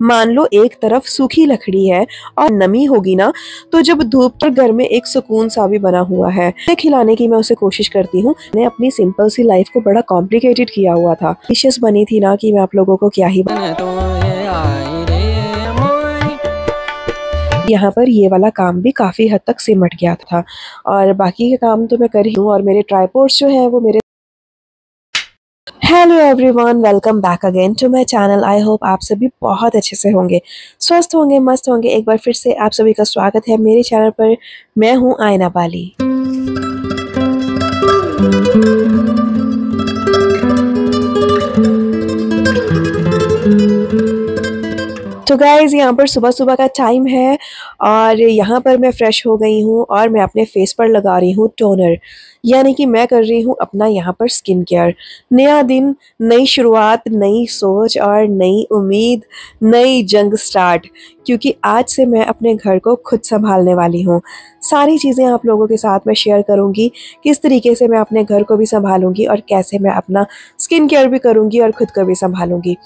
मान लो एक तरफ सूखी लकड़ी है और नमी होगी ना, तो जब धूप पर घर में एक सुकून सा भी बना हुआ है। खिलाने की मैं उसे कोशिश करती हूँ। मैंने अपनी सिंपल सी लाइफ को बड़ा कॉम्प्लिकेटेड किया हुआ था। डिशेस बनी थी ना कि मैं आप लोगों को क्या ही यहाँ पर ये वाला काम भी काफ़ी हद तक सिमट गया था और बाकी के काम तो मैं कर ही हूँ। और मेरे ट्राइपॉड्स जो है वो मेरे hello everyone, welcome back again to my channel. I hope आप सभी बहुत अच्छे से होंगे, स्वस्थ होंगे, मस्त होंगे। एक बार फिर से आप सभी का स्वागत है मेरे चैनल पर। मैं हूँ आयना बाली। तो गाइज़ यहाँ पर सुबह सुबह का टाइम है और यहाँ पर मैं फ़्रेश हो गई हूँ और मैं अपने फेस पर लगा रही हूँ टोनर, यानी कि मैं कर रही हूँ अपना यहाँ पर स्किन केयर। नया दिन, नई शुरुआत, नई सोच और नई उम्मीद, नई जंग स्टार्ट, क्योंकि आज से मैं अपने घर को खुद संभालने वाली हूँ। सारी चीज़ें आप लोगों के साथ मैं शेयर करूँगी, किस तरीके से मैं अपने घर को भी संभालूँगी और कैसे मैं अपना स्किन केयर भी करूँगी और खुद को भी संभालूँगी।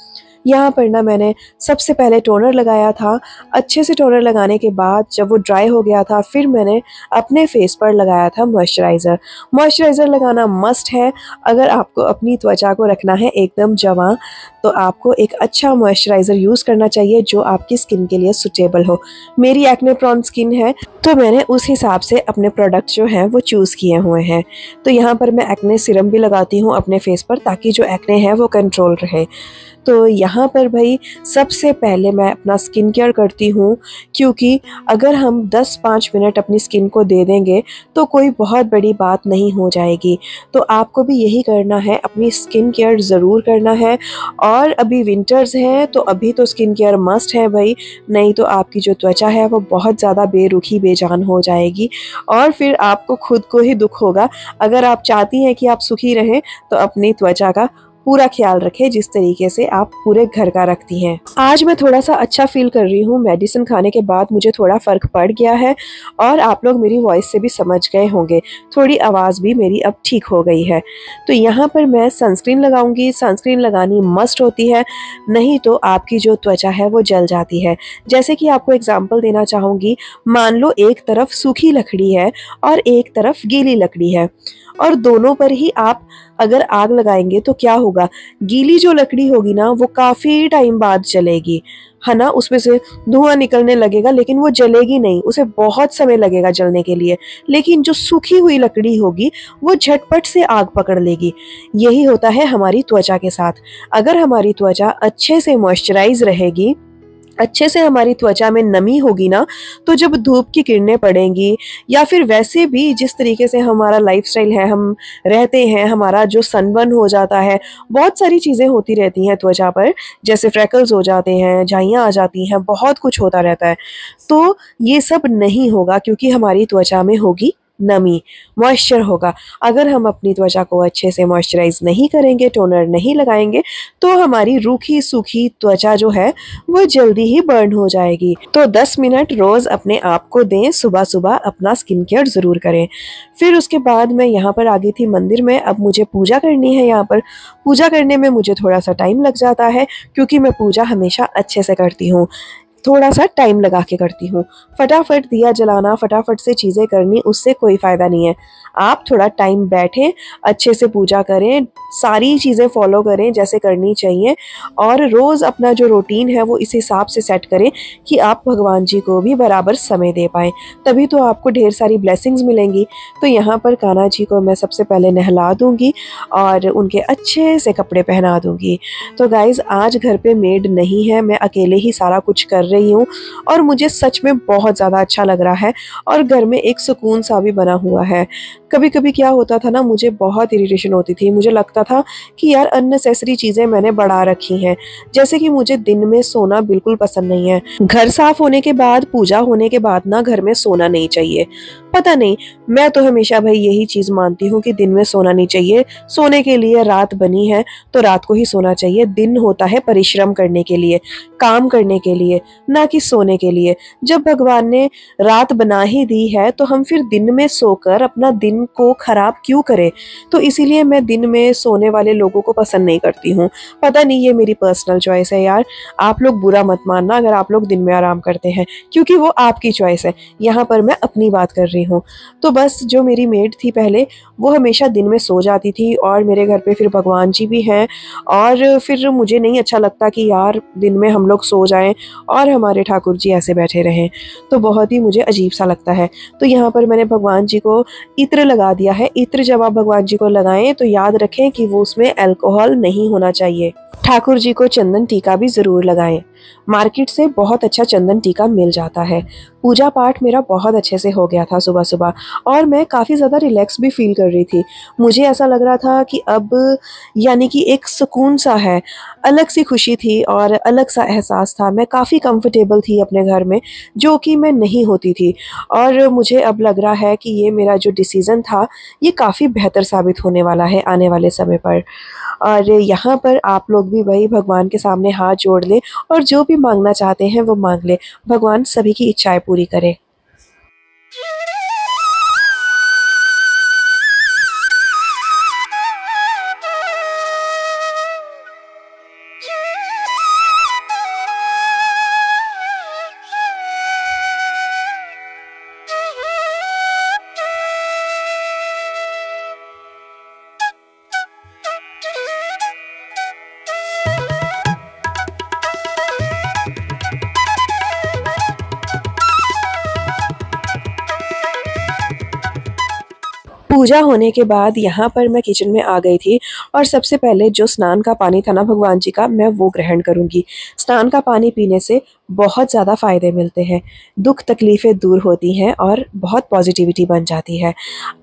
यहाँ पर ना मैंने सबसे पहले टोनर लगाया था। अच्छे से टोनर लगाने के बाद जब वो ड्राई हो गया था, फिर मैंने अपने फेस पर लगाया था मॉइस्चराइज़र। मॉइस्चराइज़र लगाना मस्ट है। अगर आपको अपनी त्वचा को रखना है एकदम जवां, तो आपको एक अच्छा मॉइस्चराइज़र यूज़ करना चाहिए जो आपकी स्किन के लिए सूटेबल हो। मेरी एक्ने प्रोन स्किन है, तो मैंने उस हिसाब से अपने प्रोडक्ट जो हैं वो चूज़ किए हुए हैं। तो यहाँ पर मैं एक्ने सीरम भी लगाती हूँ अपने फेस पर, ताकि जो एक्ने है वो कंट्रोल रहे। तो यहाँ पर भाई सबसे पहले मैं अपना स्किन केयर करती हूँ, क्योंकि अगर हम 10-5 मिनट अपनी स्किन को दे देंगे तो कोई बहुत बड़ी बात नहीं हो जाएगी। तो आपको भी यही करना है, अपनी स्किन केयर ज़रूर करना है। और अभी विंटर्स हैं तो अभी तो स्किन केयर मस्ट है भाई, नहीं तो आपकी जो त्वचा है वो बहुत ज़्यादा बेरुखी बेजान हो जाएगी और फिर आपको खुद को ही दुख होगा। अगर आप चाहती हैं कि आप सुखी रहें तो अपनी त्वचा का पूरा ख्याल रखें, जिस तरीके से आप पूरे घर का रखती हैं। आज मैं थोड़ा सा अच्छा फील कर रही हूँ। मेडिसिन खाने के बाद मुझे थोड़ा फ़र्क पड़ गया है और आप लोग मेरी वॉइस से भी समझ गए होंगे, थोड़ी आवाज़ भी मेरी अब ठीक हो गई है। तो यहाँ पर मैं सनस्क्रीन लगाऊंगी। सनस्क्रीन लगानी मस्ट होती है, नहीं तो आपकी जो त्वचा है वो जल जाती है। जैसे कि आपको एग्जाम्पल देना चाहूँगी, मान लो एक तरफ सूखी लकड़ी है और एक तरफ गीली लकड़ी है, और दोनों पर ही आप अगर आग लगाएंगे तो क्या होगा, गीली जो लकड़ी होगी ना वो काफ़ी टाइम बाद जलेगी, है ना। उसमें से धुआं निकलने लगेगा, लेकिन वो जलेगी नहीं, उसे बहुत समय लगेगा जलने के लिए। लेकिन जो सूखी हुई लकड़ी होगी वो झटपट से आग पकड़ लेगी। यही होता है हमारी त्वचा के साथ। अगर हमारी त्वचा अच्छे से मॉइस्चराइज रहेगी, अच्छे से हमारी त्वचा में नमी होगी ना, तो जब धूप की किरणें पड़ेंगी या फिर वैसे भी जिस तरीके से हमारा लाइफस्टाइल है, हम रहते हैं, हमारा जो सनबर्न हो जाता है, बहुत सारी चीज़ें होती रहती हैं त्वचा पर, जैसे फ्रैकल्स हो जाते हैं, झाइयाँ आ जाती हैं, बहुत कुछ होता रहता है। तो ये सब नहीं होगा, क्योंकि हमारी त्वचा में होगी नमी, मॉइस्चर होगा। अगर हम अपनी त्वचा को अच्छे से मॉइस्चराइज नहीं करेंगे, टोनर नहीं लगाएंगे, तो हमारी रूखी सूखी त्वचा जो है वो जल्दी ही बर्न हो जाएगी। तो 10 मिनट रोज़ अपने आप को दें, सुबह सुबह अपना स्किन केयर ज़रूर करें। फिर उसके बाद मैं यहाँ पर आ गई थी मंदिर में। अब मुझे पूजा करनी है। यहाँ पर पूजा करने में मुझे थोड़ा सा टाइम लग जाता है, क्योंकि मैं पूजा हमेशा अच्छे से करती हूँ, थोड़ा सा टाइम लगा के करती हूँ। फटाफट दिया जलाना, फटाफट से चीज़ें करनी, उससे कोई फ़ायदा नहीं है। आप थोड़ा टाइम बैठें, अच्छे से पूजा करें, सारी चीज़ें फॉलो करें जैसे करनी चाहिए, और रोज़ अपना जो रूटीन है वो इस हिसाब से सेट करें कि आप भगवान जी को भी बराबर समय दे पाएँ, तभी तो आपको ढेर सारी ब्लेसिंग्स मिलेंगी। तो यहाँ पर कान्हा जी को मैं सबसे पहले नहला दूँगी और उनके अच्छे से कपड़े पहना दूँगी। तो गाइज़, आज घर पे मेड नहीं है, मैं अकेले ही सारा कुछ कर रही हूँ और मुझे सच में बहुत ज़्यादा अच्छा लग रहा है और घर में एक सुकून सा भी बना हुआ है। कभी कभी क्या होता था ना, मुझे बहुत इरिटेशन होती थी। मुझे लगता था कि यार अननेसेसरी चीज़ें मैंने बढ़ा रखी हैं, जैसे कि मुझे दिन में सोना बिल्कुल पसंद नहीं है। घर साफ होने के बाद, पूजा होने के बाद ना घर में सोना नहीं चाहिए। पता नहीं, मैं तो हमेशा भाई यही चीज़ मानती हूँ कि दिन में सोना नहीं चाहिए। सोने के लिए रात बनी है तो रात को ही सोना चाहिए। दिन होता है परिश्रम करने के लिए, काम करने के लिए, ना कि सोने के लिए। जब भगवान ने रात बना ही दी है तो हम फिर दिन में सोकर अपना दिन टाइम को ख़राब क्यों करे। तो इसीलिए मैं दिन में सोने वाले लोगों को पसंद नहीं करती हूँ। पता नहीं, ये मेरी पर्सनल चॉइस है यार। आप लोग बुरा मत मानना अगर आप लोग दिन में आराम करते हैं, क्योंकि वो आपकी चॉइस है। यहाँ पर मैं अपनी बात कर रही हूँ। तो बस जो मेरी मेड थी पहले, वो हमेशा दिन में सो जाती थी और मेरे घर पे फिर भगवान जी भी हैं, और फिर मुझे नहीं अच्छा लगता कि यार दिन में हम लोग सो जाएं और हमारे ठाकुर जी ऐसे बैठे रहें, तो बहुत ही मुझे अजीब सा लगता है। तो यहाँ पर मैंने भगवान जी को इत्र लगा दिया है। इत्र जब आप भगवान जी को लगाएं तो याद रखें कि वो उसमें अल्कोहल नहीं होना चाहिए। ठाकुर जी को चंदन टीका भी ज़रूर लगाएं। मार्केट से बहुत अच्छा चंदन टीका मिल जाता है। पूजा पाठ मेरा बहुत अच्छे से हो गया था सुबह सुबह, और मैं काफ़ी ज़्यादा रिलैक्स भी फील कर रही थी। मुझे ऐसा लग रहा था कि अब यानी कि एक सुकून सा है, अलग सी खुशी थी और अलग सा एहसास था। मैं काफ़ी कंफर्टेबल थी अपने घर में, जो कि मैं नहीं होती थी। और मुझे अब लग रहा है कि ये मेरा जो डिसीज़न था, ये काफ़ी बेहतर साबित होने वाला है आने वाले समय पर। और यहाँ पर आप लोग भी वही भगवान के सामने हाथ जोड़ लें और जो भी मांगना चाहते हैं वो मांग लें। भगवान सभी की इच्छाएं पूरी करे। पूजा होने के बाद यहाँ पर मैं किचन में आ गई थी, और सबसे पहले जो स्नान का पानी था ना भगवान जी का, मैं वो ग्रहण करूँगी। स्नान का पानी पीने से बहुत ज़्यादा फ़ायदे मिलते हैं, दुख तकलीफ़ें दूर होती हैं और बहुत पॉजिटिविटी बन जाती है।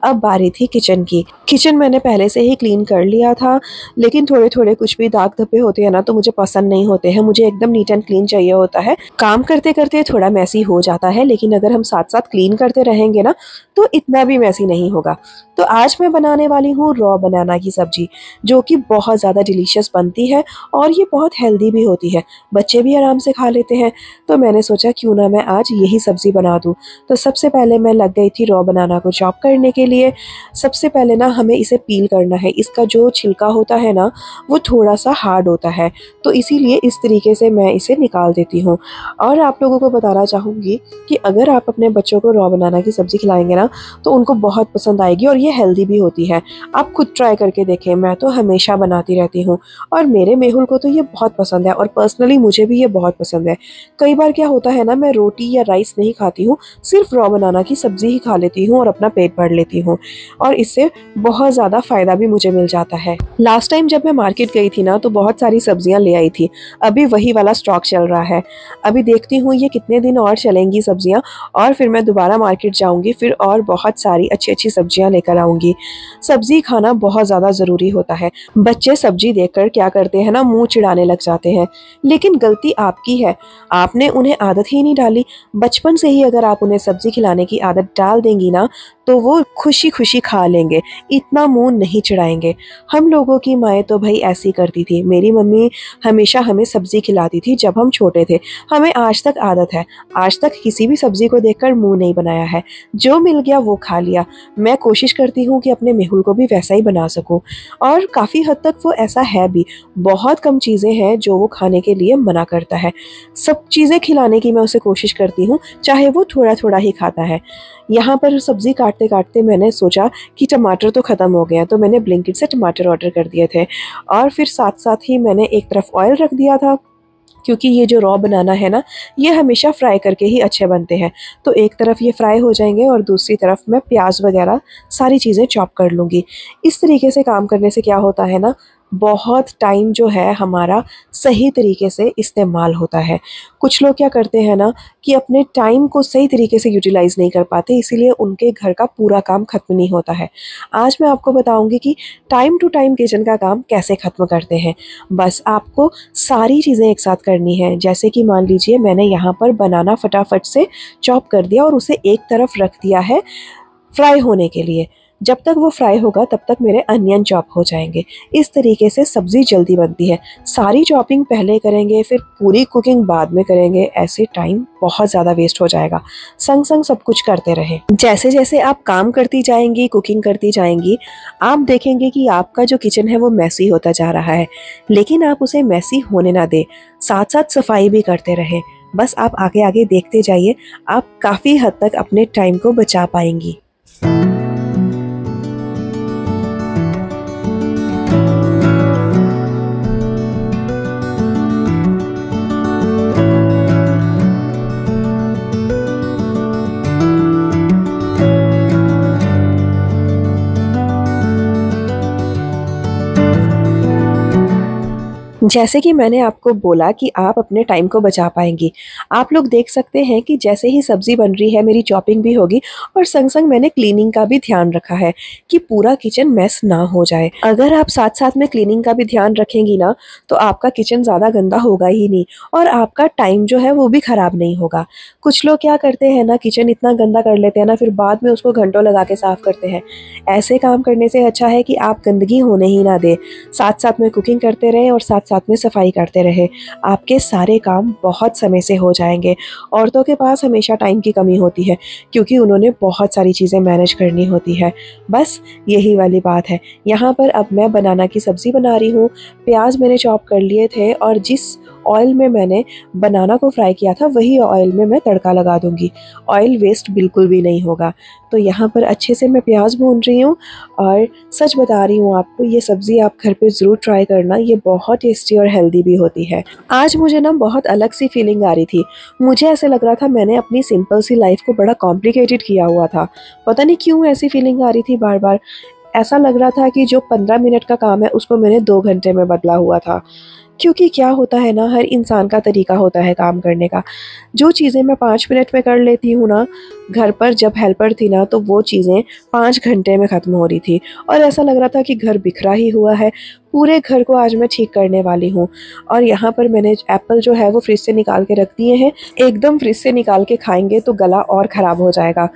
अब बारी थी किचन की। किचन मैंने पहले से ही क्लीन कर लिया था, लेकिन थोड़े थोड़े कुछ भी दाग धब्बे होते हैं ना, तो मुझे पसंद नहीं होते हैं। मुझे एकदम नीट एंड क्लीन चाहिए होता है। काम करते करते थोड़ा मैसी हो जाता है, लेकिन अगर हम साथ साथ क्लीन करते रहेंगे ना, तो इतना भी मैसी नहीं होगा। तो आज मैं बनाने वाली हूँ रॉ बनाना की सब्जी, जो कि बहुत ज़्यादा डिलीशियस बनती है और ये बहुत हेल्दी भी होती है। बच्चे भी आराम से खा लेते हैं। तो मैंने सोचा क्यों ना मैं आज यही सब्ज़ी बना दूँ। तो सबसे पहले मैं लग गई थी रॉ बनाना को चॉप करने के लिए। सबसे पहले ना हमें इसे पील करना है। इसका जो छिलका होता है ना, वो थोड़ा सा हार्ड होता है, तो इसीलिए इस तरीके से मैं इसे निकाल देती हूँ। और आप लोगों को बताना चाहूँगी कि अगर आप अपने बच्चों को रॉ बनाना की सब्ज़ी खिलाएंगे ना, तो उनको बहुत पसंद आएगी और ये हेल्दी भी होती है। आप खुद ट्राई करके देखें, मैं तो हमेशा बनाती रहती हूँ और मेरे मेहुल को तो ये बहुत पसंद है, और पर्सनली मुझे भी ये बहुत पसंद है। कई बार क्या होता है ना, मैं रोटी या राइस नहीं खाती हूँ, सिर्फ रॉ बनाना की सब्ज़ी ही खा लेती हूँ और अपना पेट भर लेती हूँ, और इससे बहुत ज़्यादा फ़ायदा भी मुझे मिल जाता है। लास्ट टाइम जब मैं मार्केट गई थी ना, तो बहुत सारी सब्जियाँ ले आई थी। अभी वही वाला स्टॉक चल रहा है। अभी देखती हूँ ये कितने दिन और चलेंगी सब्जियाँ, और फिर मैं दोबारा मार्केट जाऊँगी, फिर और बहुत सारी अच्छी अच्छी सब्जियाँ लेकर आऊँगी। सब्जी खाना बहुत ज़्यादा ज़रूरी होता है। बच्चे सब्जी देखकर क्या करते हैं ना, मुंह चिढ़ाने लग जाते हैं, लेकिन गलती आपकी है। आपने उन्हें आदत ही नहीं डाली। बचपन से ही अगर आप उन्हें सब्जी खिलाने की आदत डाल देंगी ना, तो वो खुशी खुशी खा लेंगे, इतना मुंह नहीं चिढ़ाएंगे। हम लोगों की माएँ तो भाई ऐसी करती थी। मेरी मम्मी हमेशा हमें सब्जी खिलाती थी जब हम छोटे थे। हमें आज तक आदत है, आज तक किसी भी सब्जी को देखकर मुंह नहीं बनाया है। जो मिल गया वो खा लिया। मैं कोशिश करती हूँ कि अपने मेहुल को भी वैसा ही बना सकूं, और काफ़ी हद तक वो ऐसा है भी। बहुत कम चीज़ें हैं जो वो खाने के लिए मना करता है। सब चीज़ें खिलाने की मैं उसे कोशिश करती हूँ, चाहे वो थोड़ा थोड़ा ही खाता है। यहाँ पर सब्ज़ी काटते काटते मैंने सोचा कि टमाटर तो ख़त्म हो गए हैं, तो मैंने ब्लिंकिट से टमाटर ऑर्डर कर दिए थे, और फिर साथ साथ ही मैंने एक तरफ ऑयल रख दिया था, क्योंकि ये जो रॉ बनाना है ना, ये हमेशा फ्राई करके ही अच्छे बनते हैं। तो एक तरफ ये फ्राई हो जाएंगे और दूसरी तरफ मैं प्याज वगैरह सारी चीज़ें चॉप कर लूँगी। इस तरीके से काम करने से क्या होता है ना, बहुत टाइम जो है हमारा सही तरीके से इस्तेमाल होता है। कुछ लोग क्या करते हैं ना, कि अपने टाइम को सही तरीके से यूटिलाइज़ नहीं कर पाते, इसीलिए उनके घर का पूरा काम ख़त्म नहीं होता है। आज मैं आपको बताऊंगी कि टाइम टू टाइम किचन का काम कैसे ख़त्म करते हैं। बस आपको सारी चीज़ें एक साथ करनी है। जैसे कि मान लीजिए मैंने यहाँ पर बनाना फटाफट से चॉप कर दिया और उसे एक तरफ रख दिया है फ्राई होने के लिए। जब तक वो फ्राई होगा तब तक मेरे अनियन चॉप हो जाएंगे। इस तरीके से सब्ज़ी जल्दी बनती है। सारी चॉपिंग पहले करेंगे फिर पूरी कुकिंग बाद में करेंगे, ऐसे टाइम बहुत ज़्यादा वेस्ट हो जाएगा। संग संग सब कुछ करते रहें। जैसे जैसे आप काम करती जाएंगी, कुकिंग करती जाएंगी, आप देखेंगे कि आपका जो किचन है वो मैसी होता जा रहा है, लेकिन आप उसे मैसी होने ना दें। साथ साथ सफाई भी करते रहें। बस आप आगे आगे देखते जाइए, आप काफ़ी हद तक अपने टाइम को बचा पाएंगी। जैसे कि मैंने आपको बोला कि आप अपने टाइम को बचा पाएंगी। आप लोग देख सकते हैं कि जैसे ही सब्ज़ी बन रही है मेरी चॉपिंग भी होगी और संग संग मैंने क्लीनिंग का भी ध्यान रखा है कि पूरा किचन मैस ना हो जाए। अगर आप साथ साथ में क्लीनिंग का भी ध्यान रखेंगी ना तो आपका किचन ज़्यादा गंदा होगा ही नहीं और आपका टाइम जो है वो भी ख़राब नहीं होगा। कुछ लोग क्या करते हैं ना, किचन इतना गंदा कर लेते हैं ना, फिर बाद में उसको घंटों लगा के साफ़ करते हैं। ऐसे काम करने से अच्छा है कि आप गंदगी होने ही ना दें, साथ साथ में कुकिंग करते रहें और साथ साथ में सफाई करते रहे। आपके सारे काम बहुत समय से हो जाएंगे। औरतों के पास हमेशा टाइम की कमी होती है क्योंकि उन्होंने बहुत सारी चीज़ें मैनेज करनी होती है। बस यही वाली बात है। यहाँ पर अब मैं बनाना की सब्ज़ी बना रही हूँ। प्याज मैंने चॉप कर लिए थे और जिस ऑयल में मैंने बनाना को फ्राई किया था वही ऑयल में मैं तड़का लगा दूंगी। ऑयल वेस्ट बिल्कुल भी नहीं होगा। तो यहाँ पर अच्छे से मैं प्याज भून रही हूँ और सच बता रही हूँ आपको, ये सब्ज़ी आप घर पे ज़रूर ट्राई करना, ये बहुत टेस्टी और हेल्दी भी होती है। आज मुझे ना बहुत अलग सी फीलिंग आ रही थी। मुझे ऐसे लग रहा था मैंने अपनी सिंपल सी लाइफ को बड़ा कॉम्प्लिकेटेड किया हुआ था। पता नहीं क्यों ऐसी फीलिंग आ रही थी बार बार। ऐसा लग रहा था कि जो 15 मिनट का काम है उसको मैंने 2 घंटे में बदला हुआ था। क्योंकि क्या होता है ना, हर इंसान का तरीका होता है काम करने का। जो चीज़ें मैं 5 मिनट में कर लेती हूँ ना, घर पर जब हेल्पर थी ना तो वो चीज़ें 5 घंटे में ख़त्म हो रही थी और ऐसा लग रहा था कि घर बिखरा ही हुआ है। पूरे घर को आज मैं ठीक करने वाली हूँ। और यहाँ पर मैंने एप्पल जो है वो फ्रिज से निकाल के रख दिए हैं। एकदम फ्रिज से निकाल के खाएंगे तो गला और ख़राब हो जाएगा।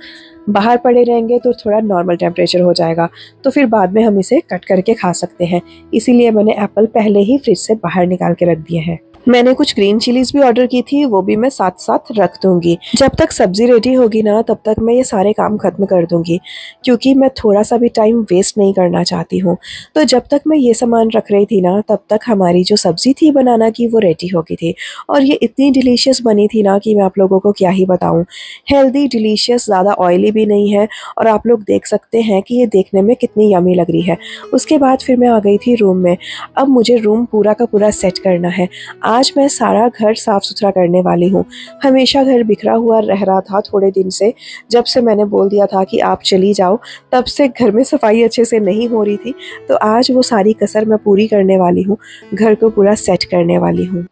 बाहर पड़े रहेंगे तो थोड़ा नॉर्मल टेम्परेचर हो जाएगा, तो फिर बाद में हम इसे कट करके खा सकते हैं। इसीलिए मैंने एप्पल पहले ही फ्रिज से बाहर निकाल के रख दिए हैं। मैंने कुछ ग्रीन चिलीज भी ऑर्डर की थी, वो भी मैं साथ साथ रख दूंगी। जब तक सब्जी रेडी होगी ना तब तक मैं ये सारे काम खत्म कर दूंगी क्योंकि मैं थोड़ा सा भी टाइम वेस्ट नहीं करना चाहती हूँ। तो जब तक मैं ये सामान रख रही थी ना तब तक हमारी जो सब्जी थी बनाना की वो रेडी हो गई थी और ये इतनी डिलीशियस बनी थी ना कि मैं आप लोगों को क्या ही बताऊँ। हेल्दी, डिलीशियस, ज़्यादा ऑयली भी नहीं है और आप लोग देख सकते हैं कि ये देखने में कितनी यमी लग रही है। उसके बाद फिर मैं आ गई थी रूम में। अब मुझे रूम पूरा का पूरा सेट करना है। आज मैं सारा घर साफ़ सुथरा करने वाली हूँ। हमेशा घर बिखरा हुआ रह रहा था थोड़े दिन से। जब से मैंने बोल दिया था कि आप चली जाओ तब से घर में सफाई अच्छे से नहीं हो रही थी। तो आज वो सारी कसर मैं पूरी करने वाली हूँ, घर को पूरा सेट करने वाली हूँ।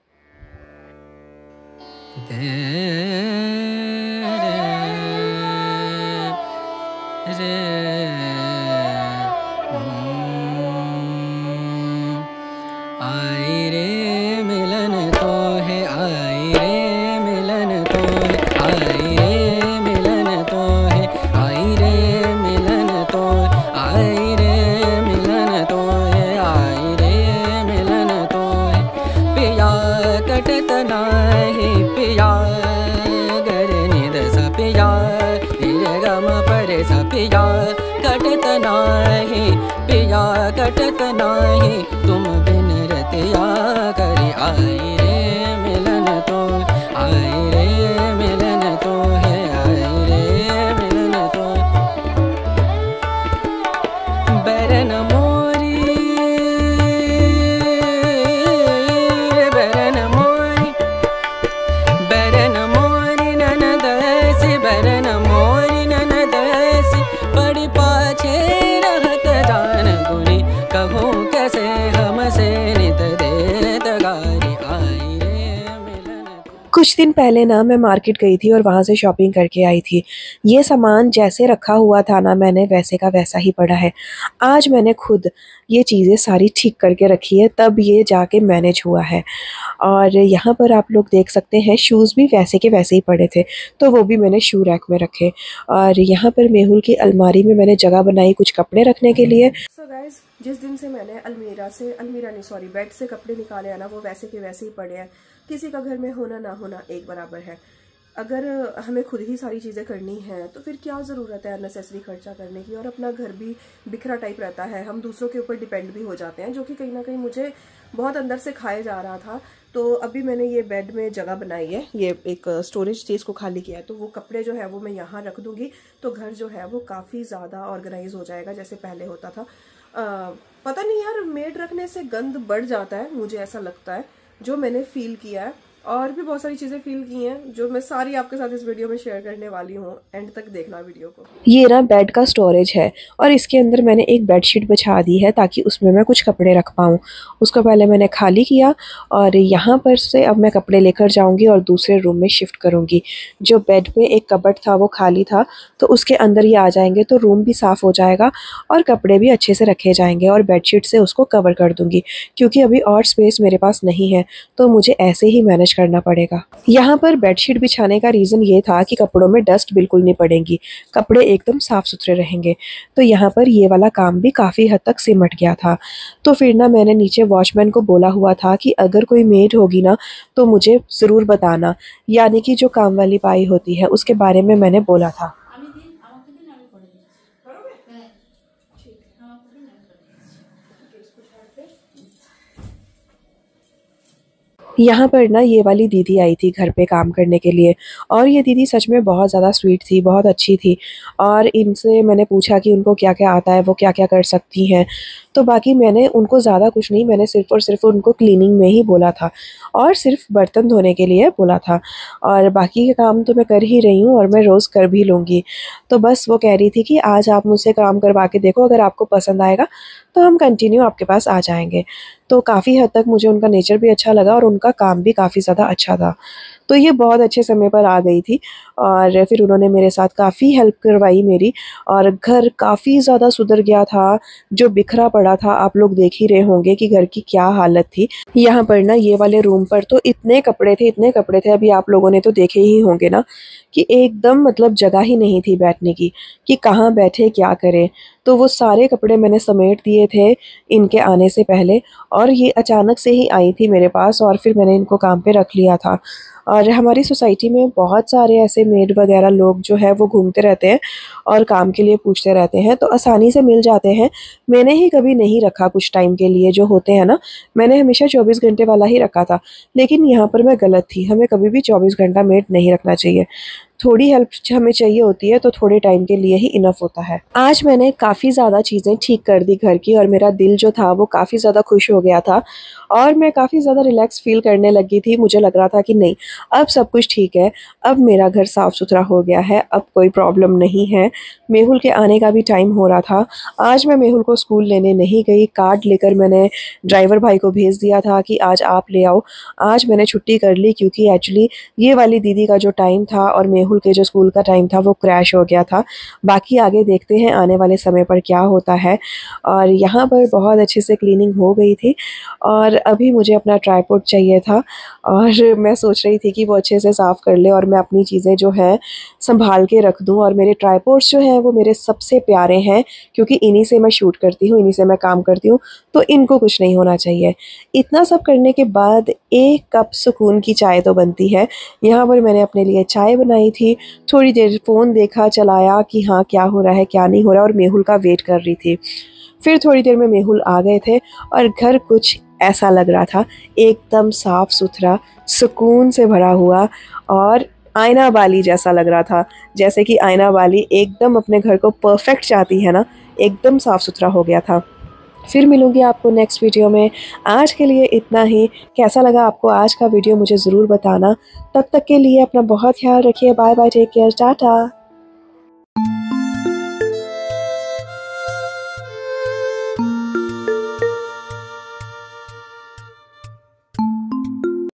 आई रे मिलन तो है, आई रे मिलन तो है, आई रे मिलन तो है, आई रे मिलन तो है, आई रे मिलन तो है, आई रे मिलन तो है। पिया कटत नाही पिया गर निद सा पिया रे गम पर सा पिया कटत नाही पिया कटत नाही तुम बिन रतिया करी। आई रे मिलन तो, आई रे मिलन तो है, आई रे मिलन तो। बैरन मोरी बैरन मोरी बैरन मोरी ननद ऐसी, बैरन मोरी ननद ऐसी बड़ी पाछे रहत जान गुनी। कहूँ कैसे हमसे नित देत गारी। आई कुछ दिन पहले ना मैं मार्केट गई थी और वहाँ से शॉपिंग करके आई थी। ये सामान जैसे रखा हुआ था ना मैंने वैसे का वैसा ही पड़ा है। आज मैंने खुद ये चीज़ें सारी ठीक करके रखी है तब ये जाके मैनेज हुआ है। और यहाँ पर आप लोग देख सकते हैं शूज़ भी वैसे के वैसे ही पड़े थे तो वो भी मैंने शू रैक में रखे। और यहाँ पर मेहुल की अलमारी में मैंने जगह बनाई कुछ कपड़े रखने के लिए। सो गाइस, जिस दिन से मैंने बेड से कपड़े निकाले हैं ना वो वैसे के वैसे ही पड़े हैं। किसी का घर में होना ना होना एक बराबर है। अगर हमें खुद ही सारी चीज़ें करनी हैं तो फिर क्या ज़रूरत है अननेसेसरी खर्चा करने की। और अपना घर भी बिखरा टाइप रहता है, हम दूसरों के ऊपर डिपेंड भी हो जाते हैं, जो कि कहीं ना कहीं मुझे बहुत अंदर से खाए जा रहा था। तो अभी मैंने ये बेड में जगह बनाई है, ये एक स्टोरेज चीज़ को खाली किया है, तो वो कपड़े जो है वो मैं यहाँ रख दूँगी तो घर जो है वो काफ़ी ज़्यादा ऑर्गेनाइज हो जाएगा जैसे पहले होता था। पता नहीं यार, मेड रखने से गंद बढ़ जाता है, मुझे ऐसा लगता है, जो मैंने फील किया है। और भी बहुत सारी चीज़ें फील की हैं जो मैं सारी आपके साथ इस वीडियो में शेयर करने वाली हूँ। एंड तक देखना वीडियो को। ये ना बेड का स्टोरेज है और इसके अंदर मैंने एक बेडशीट बिछा दी है ताकि उसमें मैं कुछ कपड़े रख पाऊँ। उसको पहले मैंने खाली किया और यहाँ पर से अब मैं कपड़े लेकर जाऊँगी और दूसरे रूम में शिफ्ट करूँगी। जो बेड में एक कबर्ड था वो खाली था तो उसके अंदर ये आ जाएंगे तो रूम भी साफ़ हो जाएगा और कपड़े भी अच्छे से रखे जाएंगे। और बेडशीट से उसको कवर कर दूँगी क्योंकि अभी और स्पेस मेरे पास नहीं है तो मुझे ऐसे ही मैनेज करना पड़ेगा। यहाँ पर बेडशीट बिछाने का रीज़न ये था कि कपड़ों में डस्ट बिल्कुल नहीं पड़ेगी, कपड़े एकदम साफ़ सुथरे रहेंगे। तो यहाँ पर ये वाला काम भी काफ़ी हद तक सिमट गया था। तो फिर ना मैंने नीचे वॉचमैन को बोला हुआ था कि अगर कोई मेड होगी ना तो मुझे ज़रूर बताना, यानी कि जो काम वाली बाई होती है उसके बारे में मैंने बोला था। यहाँ पर ना ये वाली दीदी आई थी घर पे काम करने के लिए और ये दीदी सच में बहुत ज़्यादा स्वीट थी, बहुत अच्छी थी। और इनसे मैंने पूछा कि उनको क्या क्या आता है, वो क्या क्या कर सकती हैं। तो बाकी मैंने उनको ज़्यादा कुछ नहीं, मैंने सिर्फ़ और सिर्फ उनको क्लीनिंग में ही बोला था और सिर्फ बर्तन धोने के लिए बोला था। और बाकी के काम तो मैं कर ही रही हूँ और मैं रोज़ कर भी लूँगी। तो बस वो कह रही थी कि आज आप मुझसे काम करवा के देखो, अगर आपको पसंद आएगा तो हम कंटिन्यू आपके पास आ जाएंगे। तो काफ़ी हद तक मुझे उनका नेचर भी अच्छा लगा और उनका काम भी काफ़ी ज़्यादा अच्छा था। तो ये बहुत अच्छे समय पर आ गई थी और फिर उन्होंने मेरे साथ काफ़ी हेल्प करवाई मेरी। और घर काफ़ी ज़्यादा सुधर गया था, जो बिखरा पड़ा था आप लोग देख ही रहे होंगे कि घर की क्या हालत थी। यहाँ पर ना ये वाले रूम पर तो इतने कपड़े थे, अभी आप लोगों ने तो देखे ही होंगे ना कि एकदम मतलब जगह ही नहीं थी बैठने की कि कहाँ बैठे क्या करें। तो वो सारे कपड़े मैंने समेट दिए थे इनके आने से पहले और ये अचानक से ही आई थी मेरे पास और फिर मैंने इनको काम पे रख लिया था। और हमारी सोसाइटी में बहुत सारे ऐसे मेड वगैरह लोग जो है वो घूमते रहते हैं और काम के लिए पूछते रहते हैं तो आसानी से मिल जाते हैं। मैंने ही कभी नहीं रखा कुछ टाइम के लिए, जो होते हैं ना, मैंने हमेशा 24 घंटे वाला ही रखा था। लेकिन यहाँ पर मैं गलत थी, हमें कभी भी 24 घंटा मेड नहीं रखना चाहिए। थोड़ी हेल्प हमें चाहिए होती है तो थोड़े टाइम के लिए ही इनफ होता है। आज मैंने काफ़ी ज़्यादा चीज़ें ठीक कर दी घर की और मेरा दिल जो था वो काफ़ी ज़्यादा खुश हो गया था और मैं काफ़ी ज़्यादा रिलैक्स फील करने लगी थी। मुझे लग रहा था कि नहीं, अब सब कुछ ठीक है, अब मेरा घर साफ़ सुथरा हो गया है, अब कोई प्रॉब्लम नहीं है। मेहुल के आने का भी टाइम हो रहा था। आज मैं मेहुल को स्कूल लेने नहीं गई, कार्ड लेकर मैंने ड्राइवर भाई को भेज दिया था कि आज आप ले आओ। आज मैंने छुट्टी कर ली क्योंकि एक्चुअली ये वाली दीदी का जो टाइम था और मेहुल के जो स्कूल का टाइम था वो क्रैश हो गया था। बाकी आगे देखते हैं आने वाले समय पर क्या होता है। और यहाँ पर बहुत अच्छे से क्लीनिंग हो गई थी और अभी मुझे अपना ट्राइपॉड चाहिए था और मैं सोच रही थी कि वो अच्छे से साफ़ कर ले और मैं अपनी चीज़ें जो है संभाल के रख दूँ। और मेरे ट्राइपॉड्स जो हैं वो मेरे सबसे प्यारे हैं क्योंकि इन्हीं से मैं शूट करती हूँ, इन्हीं से मैं काम करती हूँ, तो इनको कुछ नहीं होना चाहिए। इतना सब करने के बाद एक कप सुकून की चाय तो बनती है। यहाँ पर मैंने अपने लिए चाय बनाई थी, थोड़ी देर फ़ोन देखा चलाया कि हाँ क्या हो रहा है क्या नहीं हो रहा है, और मेहुल का वेट कर रही थी। फिर थोड़ी देर में मेहुल आ गए थे और घर कुछ ऐसा लग रहा था, एकदम साफ़ सुथरा, सुकून से भरा हुआ और आईना वाली जैसा लग रहा था। जैसे कि आईना वाली एकदम अपने घर को परफेक्ट चाहती है ना, एकदम साफ़ सुथरा हो गया था। फिर मिलूँगी आपको नेक्स्ट वीडियो में। आज के लिए इतना ही। कैसा लगा आपको आज का वीडियो मुझे ज़रूर बताना। तब तक के लिए अपना बहुत ख्याल रखिए। Bye bye, take care, Tata.